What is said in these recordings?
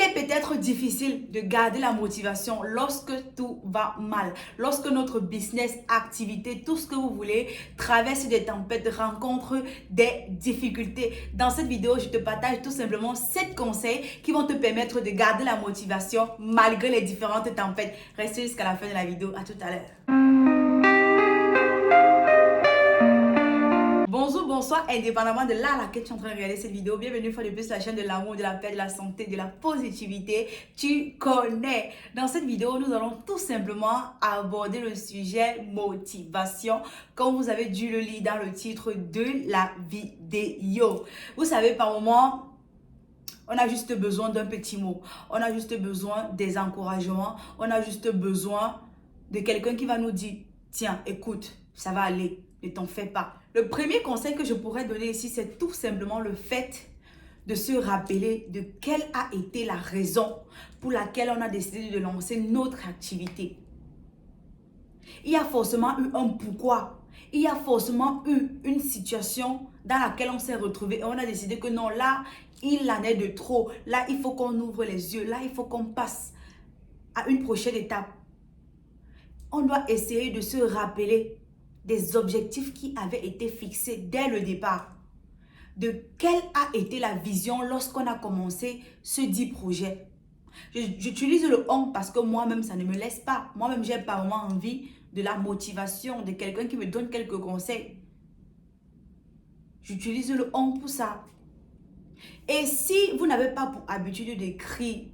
est peut-être difficile de garder la motivation lorsque tout va mal, lorsque notre business, activité, tout ce que vous voulez traverse des tempêtes, rencontre des difficultés. Dans cette vidéo, je te partage tout simplement 7 conseils qui vont te permettre de garder la motivation malgré les différentes tempêtes. Restez jusqu'à la fin de la vidéo. À tout à l'heure. Bonjour, bonsoir, indépendamment de là à laquelle tu es en train de regarder cette vidéo. Bienvenue une fois de plus sur la chaîne de l'amour, de la paix, de la santé, de la positivité. Tu connais. Dans cette vidéo, nous allons tout simplement aborder le sujet motivation, comme vous avez dû le lire dans le titre de la vidéo. Vous savez, par moment, on a juste besoin d'un petit mot. On a juste besoin des encouragements. On a juste besoin de quelqu'un qui va nous dire, tiens, écoute, ça va aller. Ne t'en fais pas. Le premier conseil que je pourrais donner ici, c'est tout simplement le fait de se rappeler de quelle a été la raison pour laquelle on a décidé de lancer notre activité. Il y a forcément eu un pourquoi. Il y a forcément eu une situation dans laquelle on s'est retrouvé et on a décidé que non, là, il en est de trop. Là, il faut qu'on ouvre les yeux. Là, il faut qu'on passe à une prochaine étape. On doit essayer de se rappeler des objectifs qui avaient été fixés dès le départ. De quelle a été la vision lorsqu'on a commencé ce dit projet. J'utilise le « on » parce que moi-même, ça ne me laisse pas. Moi-même, j'ai pas vraiment envie de la motivation, de quelqu'un qui me donne quelques conseils. J'utilise le « on » pour ça. Et si vous n'avez pas pour habitude d'écrire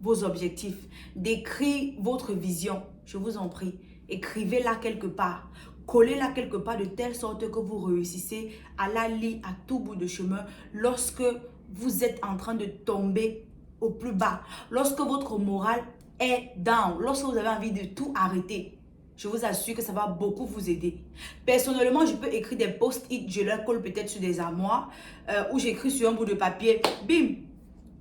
vos objectifs, d'écrire votre vision, je vous en prie, écrivez-la quelque part. Collez-la quelque part de telle sorte que vous réussissez à la lire à tout bout de chemin lorsque vous êtes en train de tomber au plus bas, lorsque votre morale est down, lorsque vous avez envie de tout arrêter. Je vous assure que ça va beaucoup vous aider. Personnellement, je peux écrire des post-it, je les colle peut-être sur des armoires ou j'écris sur un bout de papier. Bim!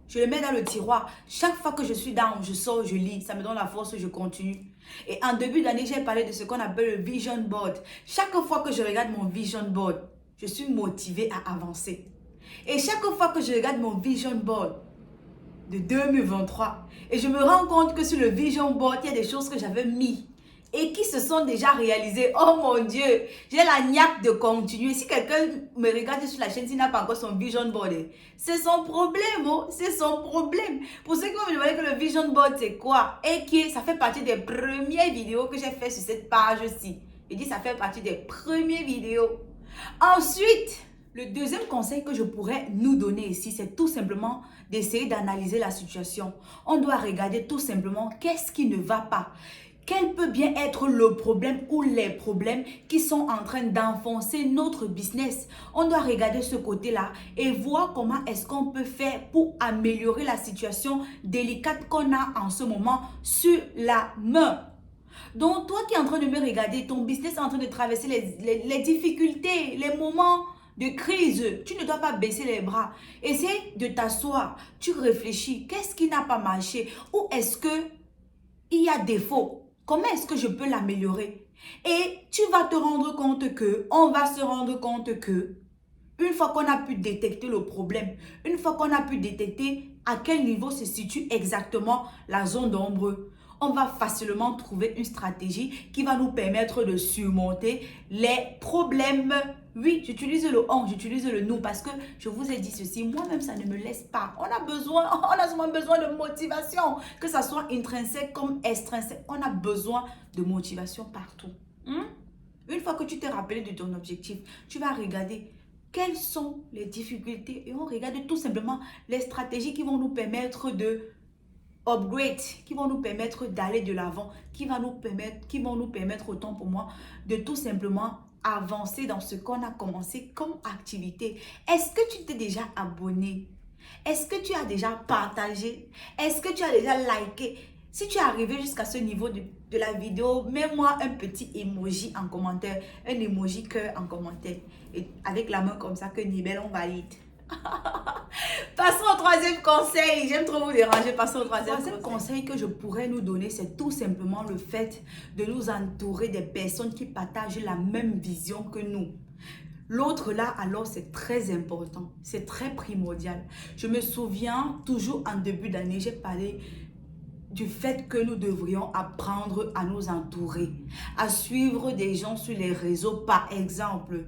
Je le mets dans le tiroir. Chaque fois que je suis down, je sors, je lis. Ça me donne la force, je continue. Et en début d'année, j'ai parlé de ce qu'on appelle le vision board. Chaque fois que je regarde mon vision board, je suis motivée à avancer. Et chaque fois que je regarde mon vision board de 2023, et je me rends compte que sur le vision board, il y a des choses que j'avais mis et qui se sont déjà réalisées. Oh mon Dieu, j'ai la niaque de continuer. Si quelqu'un me regarde sur la chaîne, s'il n'a pas encore son vision board, c'est son problème, oh, c'est son problème. Pour ceux qui vont me demander que le vision board, c'est quoi? Et qui, ça fait partie des premières vidéos que j'ai fait sur cette page-ci. Je dis, ça fait partie des premières vidéos. Ensuite, le deuxième conseil que je pourrais nous donner ici, c'est tout simplement d'essayer d'analyser la situation. On doit regarder tout simplement qu'est-ce qui ne va pas. Quel peut bien être le problème ou les problèmes qui sont en train d'enfoncer notre business? On doit regarder ce côté-là et voir comment est-ce qu'on peut faire pour améliorer la situation délicate qu'on a en ce moment sur la main. Donc, toi qui es en train de me regarder, ton business est en train de traverser les difficultés, les moments de crise. Tu ne dois pas baisser les bras. Essaye de t'asseoir. Tu réfléchis. Qu'est-ce qui n'a pas marché? Ou est-ce qu'il y a défaut? Comment est-ce que je peux l'améliorer? Et tu vas te rendre compte que, on va se rendre compte que, une fois qu'on a pu détecter le problème, une fois qu'on a pu détecter à quel niveau se situe exactement la zone d'ombre, on va facilement trouver une stratégie qui va nous permettre de surmonter les problèmes. Oui, j'utilise le « on », j'utilise le « nous » parce que je vous ai dit ceci, moi-même ça ne me laisse pas. On a souvent besoin de motivation, que ça soit intrinsèque comme extrinsèque. On a besoin de motivation partout. Une fois que tu t'es rappelé de ton objectif, tu vas regarder quelles sont les difficultés et on regarde tout simplement les stratégies qui vont nous permettre de upgrade, qui vont nous permettre d'aller de l'avant, qui vont nous permettre autant pour moi de tout simplement avancer dans ce qu'on a commencé comme activité. Est-ce que tu t'es déjà abonné? Est-ce que tu as déjà partagé? Est-ce que tu as déjà liké? Si tu es arrivé jusqu'à ce niveau de la vidéo, mets-moi un petit emoji en commentaire, un emoji cœur en commentaire. Et avec la main comme ça que Nibel, on valide. Passons au troisième conseil. J'aime trop vous déranger. Passons au troisième conseil que je pourrais nous donner, c'est tout simplement le fait de nous entourer des personnes qui partagent la même vision que nous. L'autre là, alors c'est très important, c'est très primordial. Je me souviens, toujours en début d'année, j'ai parlé du fait que nous devrions apprendre à nous entourer, à suivre des gens sur les réseaux, par exemple,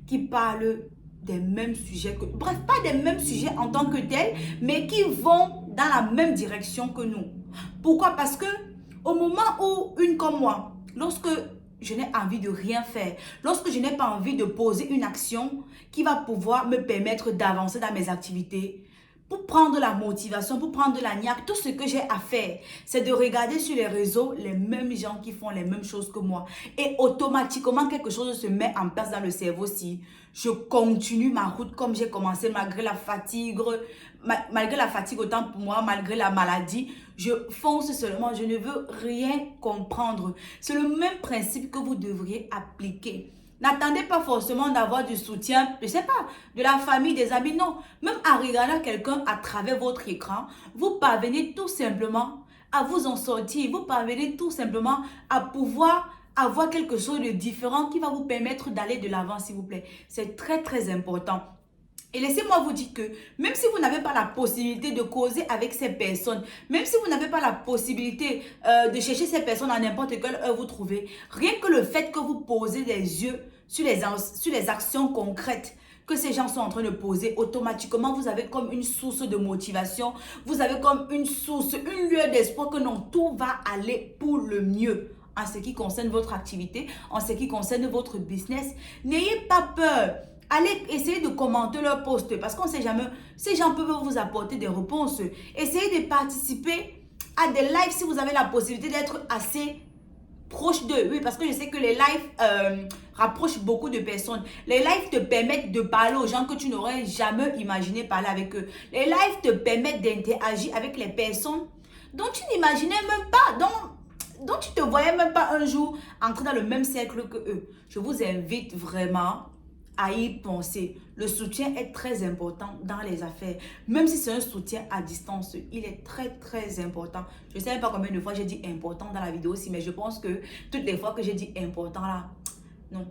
qui parlent des mêmes sujets que... Bref, pas des mêmes sujets en tant que tels, mais qui vont dans la même direction que nous. Pourquoi? Parce que au moment où une comme moi, lorsque je n'ai envie de rien faire, lorsque je n'ai pas envie de poser une action qui va pouvoir me permettre d'avancer dans mes activités, pour prendre la motivation, pour prendre la niaque, tout ce que j'ai à faire, c'est de regarder sur les réseaux les mêmes gens qui font les mêmes choses que moi. Et automatiquement, quelque chose se met en place dans le cerveau si je continue ma route comme j'ai commencé, malgré la fatigue, autant pour moi, malgré la maladie. Je fonce seulement, je ne veux rien comprendre. C'est le même principe que vous devriez appliquer. N'attendez pas forcément d'avoir du soutien, je ne sais pas, de la famille, des amis, non. Même en regardant quelqu'un à travers votre écran, vous parvenez tout simplement à vous en sortir. Vous parvenez tout simplement à pouvoir avoir quelque chose de différent qui va vous permettre d'aller de l'avant, s'il vous plaît. C'est très, très important. Et laissez-moi vous dire que même si vous n'avez pas la possibilité de causer avec ces personnes, même si vous n'avez pas la possibilité de chercher ces personnes à n'importe quelle heure vous trouvez, rien que le fait que vous posez les yeux sur les actions concrètes que ces gens sont en train de poser, automatiquement, vous avez comme une source de motivation, vous avez comme une source, une lueur d'espoir que non, tout va aller pour le mieux en ce qui concerne votre activité, en ce qui concerne votre business. N'ayez pas peur. Allez essayer de commenter leur post parce qu'on ne sait jamais, ces gens peuvent vous apporter des réponses. Essayez de participer à des lives si vous avez la possibilité d'être assez proche d'eux. Oui, parce que je sais que les lives rapprochent beaucoup de personnes. Les lives te permettent de parler aux gens que tu n'aurais jamais imaginé parler avec eux. Les lives te permettent d'interagir avec les personnes dont tu n'imaginais même pas, dont tu ne te voyais même pas un jour entrer dans le même cercle que eux. Je vous invite vraiment à y penser. Le soutien est très important dans les affaires. Même si c'est un soutien à distance, il est très très important. Je ne sais pas combien de fois j'ai dit important dans la vidéo aussi, mais je pense que toutes les fois que j'ai dit important là, non.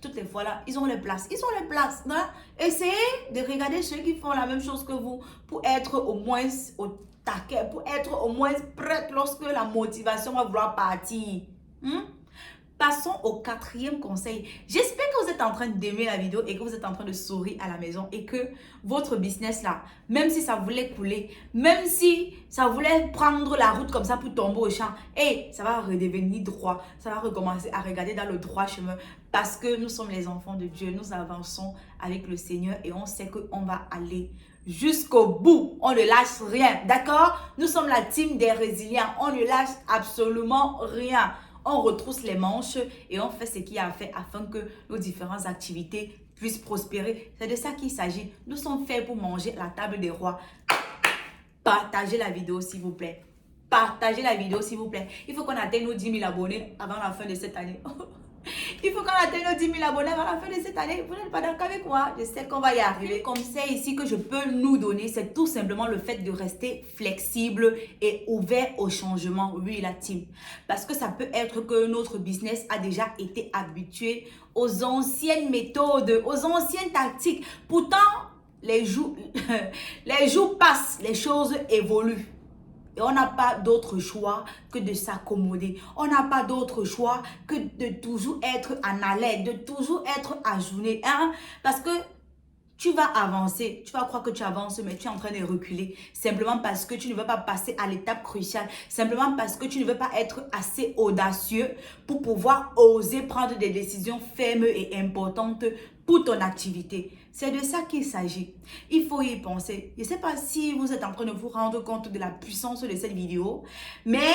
Toutes les fois là, ils ont les places. Ils ont les places. Non? Essayez de regarder ceux qui font la même chose que vous pour être au moins au taquet, pour être au moins prête lorsque la motivation va vouloir partir. Passons au quatrième conseil. J'espère que vous êtes en train d'aimer la vidéo et que vous êtes en train de sourire à la maison et que votre business là, même si ça voulait couler, même si ça voulait prendre la route comme ça pour tomber au champ, ça va redevenir droit. Ça va recommencer à regarder dans le droit chemin parce que nous sommes les enfants de Dieu. Nous avançons avec le Seigneur et on sait qu'on va aller jusqu'au bout. On ne lâche rien, d'accord? Nous sommes la team des résilients. On ne lâche absolument rien. On retrousse les manches et on fait ce qu'il y a à faire afin que nos différentes activités puissent prospérer. C'est de ça qu'il s'agit. Nous sommes faits pour manger à la table des rois. Partagez la vidéo s'il vous plaît. Partagez la vidéo s'il vous plaît. Il faut qu'on atteigne nos 10 000 abonnés avant la fin de cette année. Il faut qu'on atteigne nos 10 000 abonnés avant la fin de cette année. Vous n'êtes pas d'accord avec moi? Je sais qu'on va y arriver. Le conseil ici que je peux nous donner, c'est tout simplement le fait de rester flexible et ouvert au changement. Oui, la team. Parce que ça peut être que notre business a déjà été habitué aux anciennes méthodes, aux anciennes tactiques. Pourtant, les jours passent, les choses évoluent. Et on n'a pas d'autre choix que de s'accommoder. On n'a pas d'autre choix que de toujours être en alerte, de toujours être ajourné. Parce que tu vas avancer, tu vas croire que tu avances, mais tu es en train de reculer. Simplement parce que tu ne veux pas passer à l'étape cruciale. Simplement parce que tu ne veux pas être assez audacieux pour pouvoir oser prendre des décisions fermes et importantes pour ton activité. C'est de ça qu'il s'agit. Il faut y penser. Je ne sais pas si vous êtes en train de vous rendre compte de la puissance de cette vidéo, mais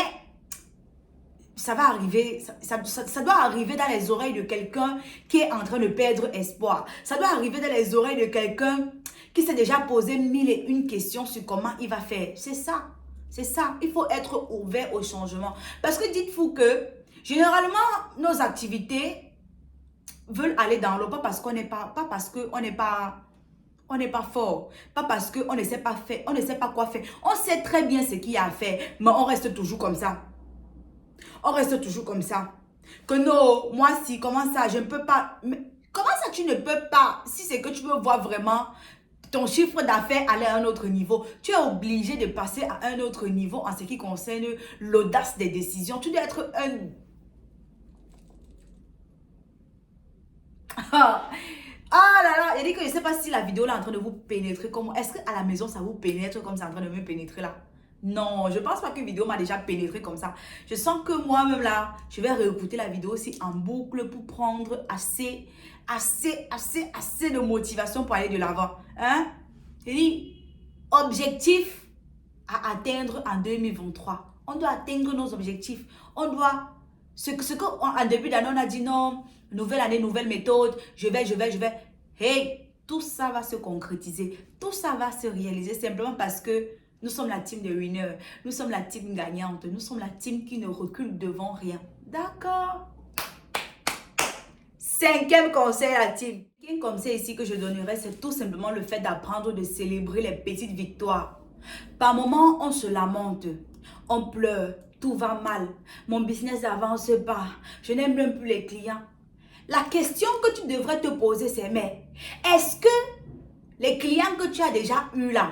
ça va arriver, ça doit arriver dans les oreilles de quelqu'un qui est en train de perdre espoir. Ça doit arriver dans les oreilles de quelqu'un qui s'est déjà posé 1001 questions sur comment il va faire. C'est ça. C'est ça. Il faut être ouvert au changement. Parce que dites-vous que, généralement, nos activités veulent aller dans l'eau, pas parce qu'on n'est pas, on n'est pas fort, pas parce qu'on ne sait pas faire, on ne sait pas quoi faire. On sait très bien ce qu'il y a à faire, mais on reste toujours comme ça. On reste toujours comme ça. Que non, moi si, comment ça, je ne peux pas. Mais Comment ça tu ne peux pas, si c'est que tu veux voir vraiment ton chiffre d'affaires aller à un autre niveau, tu es obligé de passer à un autre niveau en ce qui concerne l'audace des décisions. Tu dois être un... Ah là là, il dit que je ne sais pas si la vidéo là est en train de vous pénétrer comme... Est-ce qu'à la maison ça vous pénètre comme c'est en train de me pénétrer là? Non, je ne pense pas qu'une vidéo m'a déjà pénétré comme ça. Je sens que moi-même là, je vais réécouter la vidéo aussi en boucle pour prendre assez de motivation pour aller de l'avant. Hein? Il dit, objectif à atteindre en 2023. On doit atteindre nos objectifs. On doit... Ce qu'en début d'année, on a dit non, nouvelle année, nouvelle méthode, je vais. Hey, tout ça va se concrétiser. Tout ça va se réaliser simplement parce que nous sommes la team des winners. Nous sommes la team gagnante. Nous sommes la team qui ne recule devant rien. D'accord? 5e conseil à la team. Un conseil ici que je donnerais, c'est tout simplement le fait d'apprendre de célébrer les petites victoires. Par moments, on se lamente, on pleure, tout va mal, mon business n'avance pas, je n'aime même plus les clients. La question que tu devrais te poser, c'est mais est-ce que les clients que tu as déjà eus là,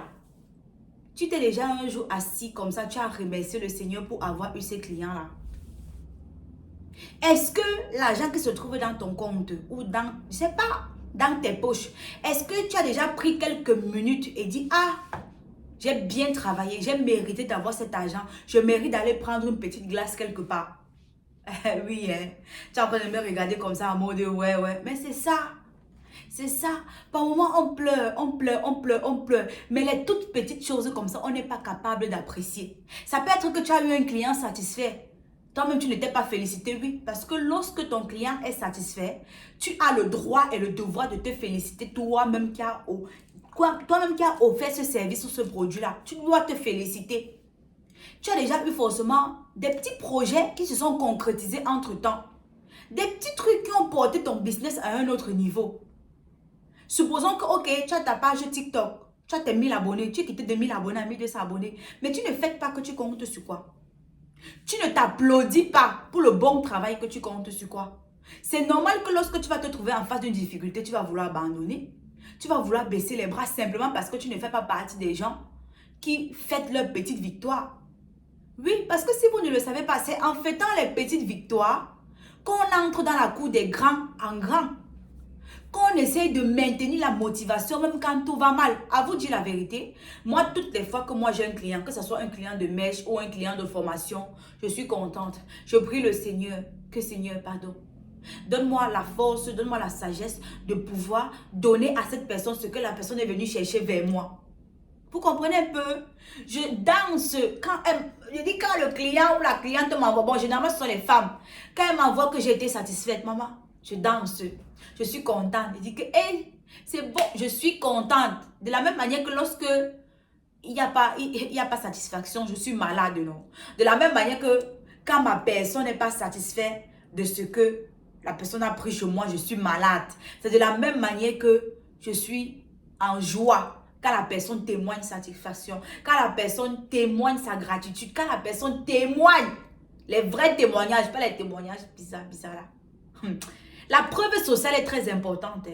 tu t'es déjà un jour assis comme ça, tu as remercié le Seigneur pour avoir eu ces clients-là? Est-ce que l'argent qui se trouve dans ton compte ou dans, je sais pas, dans tes poches, est-ce que tu as déjà pris quelques minutes et dit, ah, j'ai bien travaillé, j'ai mérité d'avoir cet argent, je mérite d'aller prendre une petite glace quelque part? Oui, hein. Tu es en train de me regarder comme ça en mode, ouais, mais c'est ça. C'est ça. Par moments, on pleure. Mais les toutes petites choses comme ça, on n'est pas capable d'apprécier. Ça peut être que tu as eu un client satisfait. Toi-même, tu n'étais pas félicité, oui. Parce que lorsque ton client est satisfait, tu as le droit et le devoir de te féliciter toi-même qui as offert ce service ou ce produit-là. Tu dois te féliciter. Tu as déjà eu forcément des petits projets qui se sont concrétisés entre-temps. Des petits trucs qui ont porté ton business à un autre niveau. Supposons que, ok, tu as ta page TikTok, tu as tes 1000 abonnés, tu es quitté de 1000 abonnés à 1200 abonnés, mais tu ne fais pas que tu comptes sur quoi? Tu ne t'applaudis pas pour le bon travail que tu comptes sur quoi? C'est normal que lorsque tu vas te trouver en face d'une difficulté, tu vas vouloir abandonner. Tu vas vouloir baisser les bras simplement parce que tu ne fais pas partie des gens qui fêtent leur petite victoire. Oui, parce que si vous ne le savez pas, c'est en fêtant les petites victoires qu'on entre dans la cour des grands en grand. Qu'on essaye de maintenir la motivation même quand tout va mal. À vous dire la vérité, moi, toutes les fois que moi j'ai un client, que ce soit un client de mèche ou un client de formation, je suis contente. Je prie le Seigneur, que Seigneur, pardon. Donne-moi la force, donne-moi la sagesse de pouvoir donner à cette personne ce que la personne est venue chercher vers moi. Vous comprenez un peu? Je danse je dis quand le client ou la cliente m'envoie, bon, généralement ce sont les femmes. Quand elle m'envoie que j'ai été satisfaite, maman, je danse. Je suis contente. Je dis que, hey, c'est bon, je suis contente. De la même manière que lorsque il n'y a pas satisfaction, je suis malade, non? De la même manière que quand ma personne n'est pas satisfaite de ce que la personne a pris chez moi, je suis malade. C'est de la même manière que je suis en joie. Quand la personne témoigne satisfaction, quand la personne témoigne sa gratitude, quand la personne témoigne les vrais témoignages, pas les témoignages bizarres là. La preuve sociale est très importante.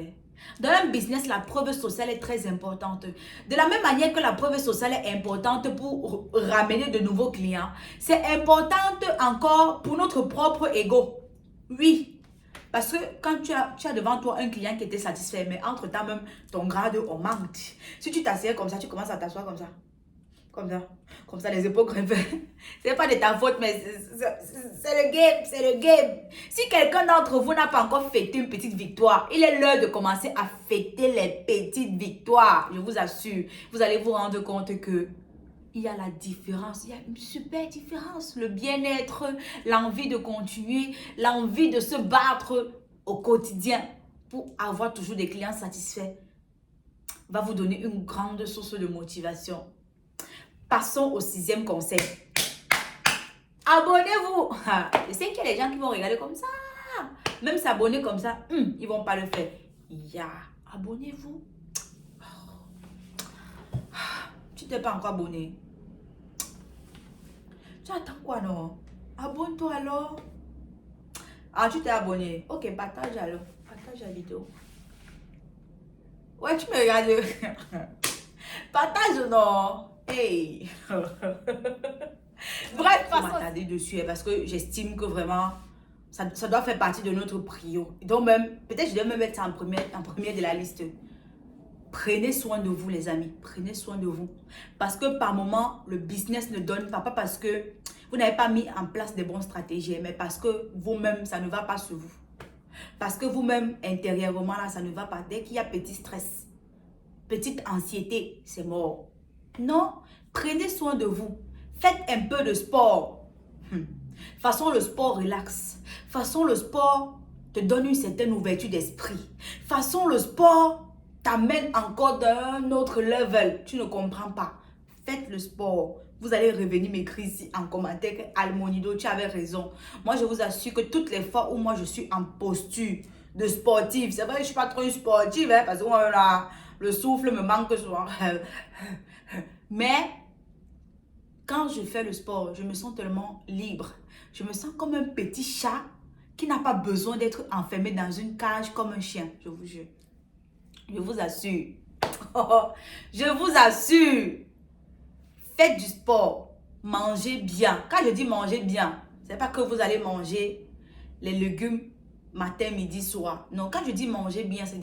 Dans un business, la preuve sociale est très importante. De la même manière que la preuve sociale est importante pour ramener de nouveaux clients, c'est importante encore pour notre propre ego. Oui. Parce que quand tu as devant toi un client qui était satisfait, mais entre-temps même, ton grade augmente. Si tu t'assieds comme ça, tu commences à t'asseoir comme ça. Comme ça, les épaules grimpées. C'est pas de ta faute, mais c'est le game. Si quelqu'un d'entre vous n'a pas encore fêté une petite victoire, il est l'heure de commencer à fêter les petites victoires. Je vous assure, vous allez vous rendre compte que il y a la différence, il y a une super différence. Le bien-être, l'envie de continuer, l'envie de se battre au quotidien pour avoir toujours des clients satisfaits va vous donner une grande source de motivation. Passons au 6e conseil. Abonnez-vous. Je sais qu'il y a des gens qui vont regarder comme ça. Même s'abonner comme ça, ils ne vont pas le faire. Abonnez-vous. Tu t'es pas encore abonné. Tu attends quoi, non? Abonne-toi alors. Ah, tu t'es abonné. Ok, partage alors. Partage. partage la vidéo. Ouais, tu me regardes. Partage, non? Hey. Bref, pas m'attarder dessus parce que j'estime que vraiment, ça doit faire partie de notre prio. Donc même, peut-être je dois même mettre ça en première de la liste. Prenez soin de vous, les amis. Prenez soin de vous. Parce que par moment, le business ne donne pas. Pas parce que vous n'avez pas mis en place des bonnes stratégies, mais parce que vous-même, ça ne va pas sur vous. Parce que vous-même, intérieurement, là, ça ne va pas. Dès qu'il y a petit stress, petite anxiété, c'est mort. Non, prenez soin de vous. Faites un peu de sport. Façon, le sport relaxe. Façon, le sport te donne une certaine ouverture d'esprit. Façon, le sport t'amène encore d'un autre level. Tu ne comprends pas. Faites le sport. Vous allez revenir m'écrire ici en commentaire que Almonido, tu avais raison. Moi, je vous assure que toutes les fois où moi, je suis en posture de sportive, c'est vrai que je ne suis pas trop une sportive, hein, parce que moi, là, le souffle me manque souvent. Mais quand je fais le sport, je me sens tellement libre. Je me sens comme un petit chat qui n'a pas besoin d'être enfermé dans une cage comme un chien, je vous jure. Je vous assure. Je vous assure. Faites du sport. Mangez bien. Quand je dis manger bien, ce n'est pas que vous allez manger les légumes matin, midi, soir. Non, quand je dis manger bien, c'est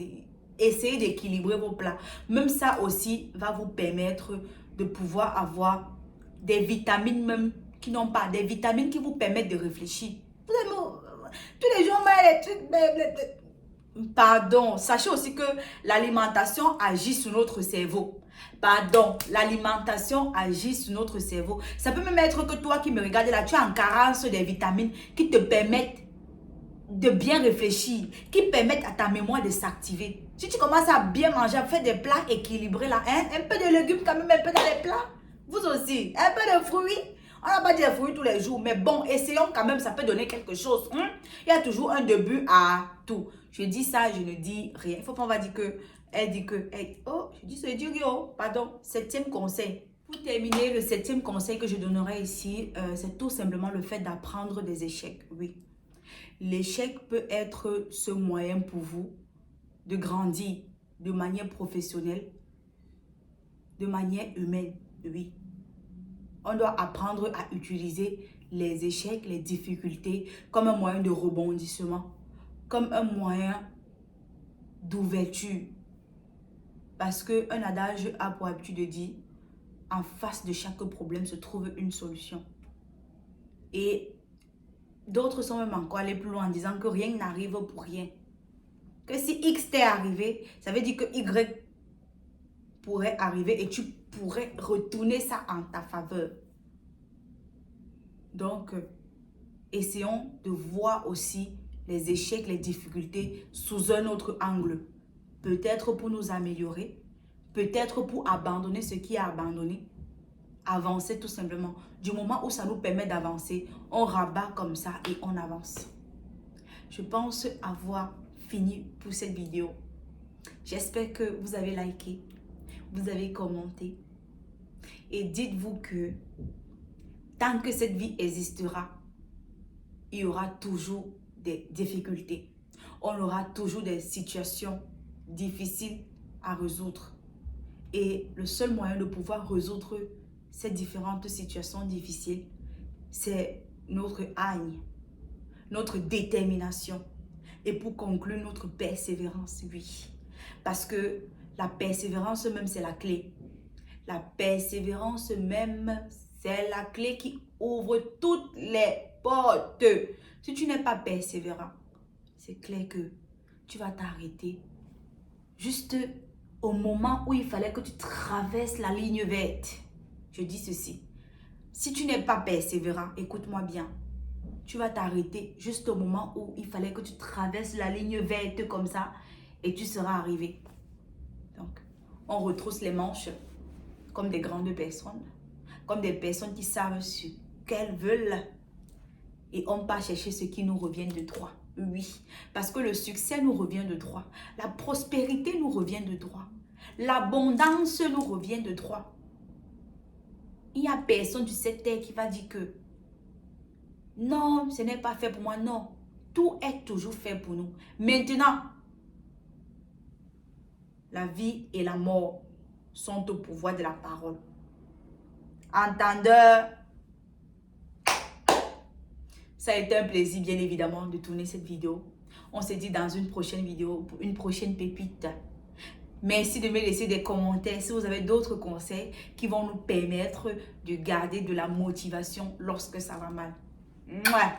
essayer d'équilibrer vos plats. Même ça aussi va vous permettre de pouvoir avoir des vitamines même qui n'ont pas. Des vitamines qui vous permettent de réfléchir. Vous avez, tous les jours, les trucs... Pardon, sachez aussi que l'alimentation agit sur notre cerveau. Pardon, l'alimentation agit sur notre cerveau. Ça peut même être que toi qui me regardes là, tu as en carence des vitamines qui te permettent de bien réfléchir, qui permettent à ta mémoire de s'activer. Si tu commences à bien manger, à faire des plats équilibrés là, hein, un peu de légumes quand même, un peu dans les plats. Vous aussi, un peu de fruits. On n'a pas dit des fruits tous les jours, mais bon, essayons quand même, ça peut donner quelque chose. Hein? Il y a toujours un début à tout. Je dis ça, je ne dis rien. Il faut pas, on va dire que, elle dit que, hey, oh, je dis c'est dur, oh, pardon, 7e conseil. Pour terminer, le 7e conseil que je donnerai ici, c'est tout simplement le fait d'apprendre des échecs, oui. L'échec peut être ce moyen pour vous de grandir de manière professionnelle, de manière humaine, oui. On doit apprendre à utiliser les échecs, les difficultés comme un moyen de rebondissement, comme un moyen d'ouverture. Parce qu'un adage a pour habitude de dire, en face de chaque problème se trouve une solution. Et d'autres sont même encore allés plus loin en disant que rien n'arrive pour rien. Que si X t'est arrivé, ça veut dire que Y pourrait arriver et tu pourrais retourner ça en ta faveur. Donc, essayons de voir aussi les échecs, les difficultés sous un autre angle. Peut-être pour nous améliorer, peut-être pour abandonner ce qui est abandonné. Avancer tout simplement. Du moment où ça nous permet d'avancer, on rabat comme ça et on avance. Je pense avoir fini pour cette vidéo. J'espère que vous avez liké, vous avez commenté. Et dites-vous que tant que cette vie existera, il y aura toujours des difficultés. On aura toujours des situations difficiles à résoudre. Et le seul moyen de pouvoir résoudre ces différentes situations difficiles, c'est notre haine, notre détermination. Et pour conclure, notre persévérance, oui. Parce que la persévérance même, c'est la clé. La persévérance même, c'est la clé qui ouvre toutes les portes. Si tu n'es pas persévérant, c'est clair que tu vas t'arrêter juste au moment où il fallait que tu traverses la ligne verte. Je dis ceci. Si tu n'es pas persévérant, écoute-moi bien. Tu vas t'arrêter juste au moment où il fallait que tu traverses la ligne verte comme ça et tu seras arrivé. Donc, on retrousse les manches comme des grandes personnes, comme des personnes qui savent ce qu'elles veulent et on part chercher ce qui nous revient de droit. Oui, parce que le succès nous revient de droit. La prospérité nous revient de droit. L'abondance nous revient de droit. Il n'y a personne sur cette terre qui va dire que non, ce n'est pas fait pour moi. Non, tout est toujours fait pour nous. Maintenant, la vie et la mort sont au pouvoir de la parole. Entendeur, ça a été un plaisir, bien évidemment, de tourner cette vidéo. On se dit dans une prochaine vidéo, pour une prochaine pépite. Merci de me laisser des commentaires si vous avez d'autres conseils qui vont nous permettre de garder de la motivation lorsque ça va mal. Mouah.